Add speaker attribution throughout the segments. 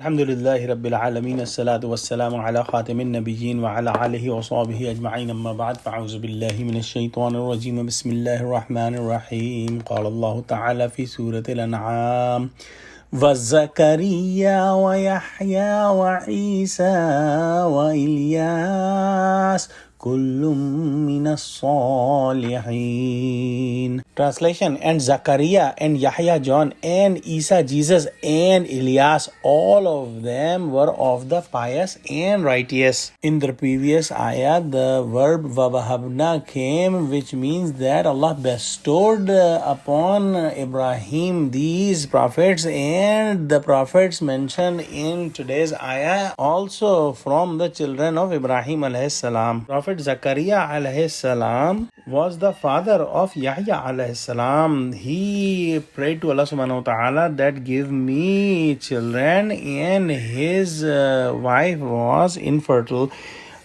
Speaker 1: Alhamdulillahi Rabbil Alameen, as-salatu was-salamu ala khatimin nabiyyin wa ala alihi wa sahbihi ajma'in, amma ba'd, fa'auzu billahi minash shaitanir rajim, bismillahir rahmanir rahim. Qala Allah ta'ala fi Surah Al-Anaam, wa Zakariya wa Yahya wa Isa wa Ilyas kullum minas salihin. Translation: and Zachariah and Yahya John and Isa Jesus and Ilyas, all of them were of the pious and righteous. In the previous ayat, the verb wawahabna came, which means that Allah bestowed upon Ibrahim these prophets, and the prophets mentioned in today's ayah also from the children of Ibrahim alayhi salam. Prophet Zachariah alayhi salam was the father of Yahya alayhi salam. He prayed to Allah subhanahu wa ta'ala that give me children, and his wife was infertile.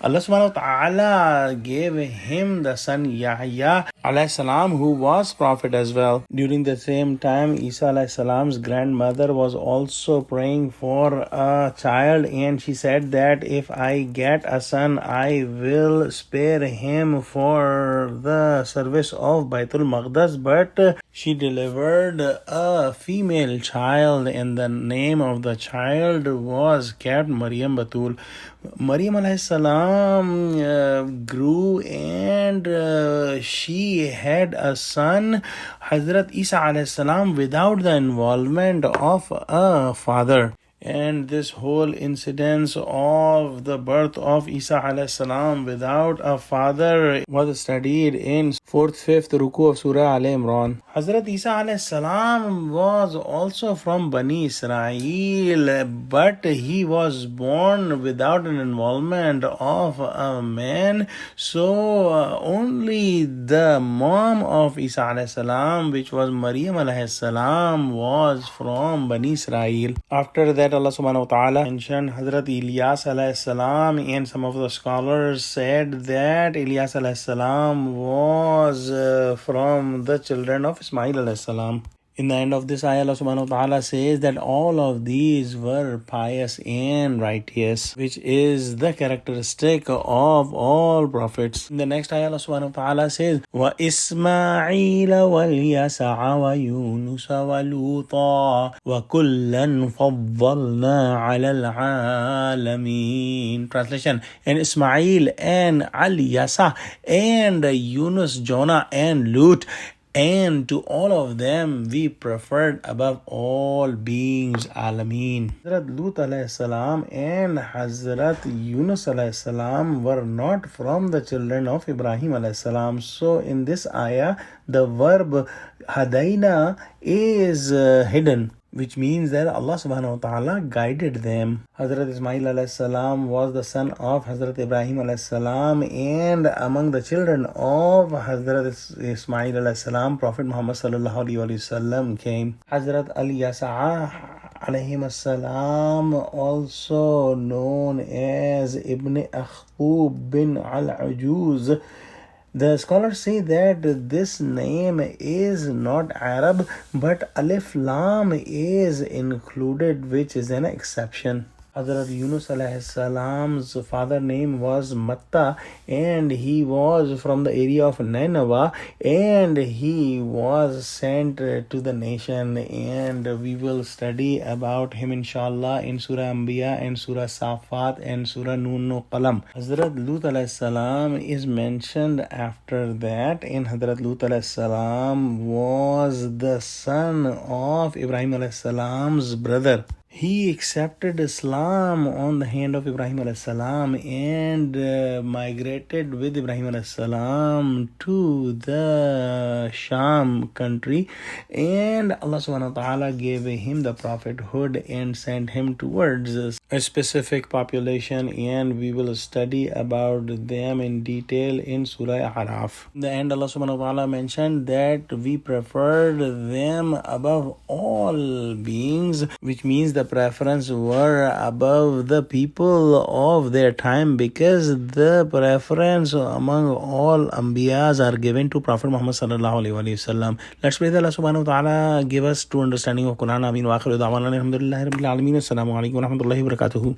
Speaker 1: Allah subhanahu wa ta'ala gave him the son Yahya alayhi salam, who was prophet as well. During the same time, Isa alayhi salam's grandmother was also praying for a child, and she said that if I get a son, I will spare him for the service of Baitul Maqdas. But she delivered a female child, and the name of the child was kept Maryam Batul. Maryam alayhi salam grew, and she had a son, Hazrat Isa alayhi salam, without the involvement of a father. And this whole incidence of the birth of Isa alayhi salam without a father was studied in 4th, 5th ruku of Surah Al-Imran. Hazrat Isa alayhi salam was also from Bani Israel, but he was born without an involvement of a man. So only the mom of Isa alayhi salam, which was Maryam alayhi salam, was from Bani Israel. After that, Allah subhanahu wa ta'ala mentioned Hazrat Ilyas alayhi salam, and some of the scholars said that Ilyas alayhi salam was from the children of Ismail alayhi salam. In the end of this ayah, Allah subhanahu wa ta'ala says that all of these were pious and righteous, which is the characteristic of all prophets. In the next ayah, Allah subhanahu wa ta'ala says, wa Ismaila wal Yasa'a wa Yunus wa Luta wa kullan faddalna ala al-alameen. Translation: and Ismail and Al-Yasa and Yunus, Jonah and Lut, and to all of them we preferred above all beings, Alameen. Hazrat Lut alayhi salam and Hazrat Yunus alayhi salam were not from the children of Ibrahim alayhi salam. So in this ayah, the verb hadaina is hidden, which means that Allah subhanahu wa ta'ala guided them. Hazrat Ismail alayhi salam was the son of Hazrat Ibrahim alayhi salam, and among the children of Hazrat Ismail alayhi salam, Prophet Muhammad sallallahu alayhi wa sallam came. Hazrat Al-Yasa'a alayhi salam, also known as Ibn Akhub bin Al-Ajuz. The scholars say that this name is not Arab, but Alif Lam is included, which is an exception. Hazrat Yunus alayhi salam's father name was Matta, and he was from the area of Nineveh, and he was sent to the nation, and we will study about him inshallah in Surah Anbiya and Surah Safat and Surah Nun no Qalam. Hazrat Lut alayhi salam is mentioned after that, and Hazrat Lut alayhi salam was the son of Ibrahim alayhi salam's brother. He accepted Islam on the hand of Ibrahim alayhi salam and migrated with Ibrahim alayhi salam to the Sham country, and Allah subhanahu wa ta'ala gave him the prophethood and sent him towards a specific population, and we will study about them in detail in Surah Al-Anaam. In the end, Allah subhanahu wa ta'ala mentioned that we preferred them above all beings, which means the preference were above the people of their time, because the preference among all Anbiyas are given to Prophet Muhammad sallallahu alaihi wasallam. Let's pray that Allah subhanahu wa ta'ala give us true understanding of Quran. Ameen wa akhiru da'wana alhamdulillahi rabbil alameen. Assalamu alaikum wa rahmatullahi wa barakatuhu.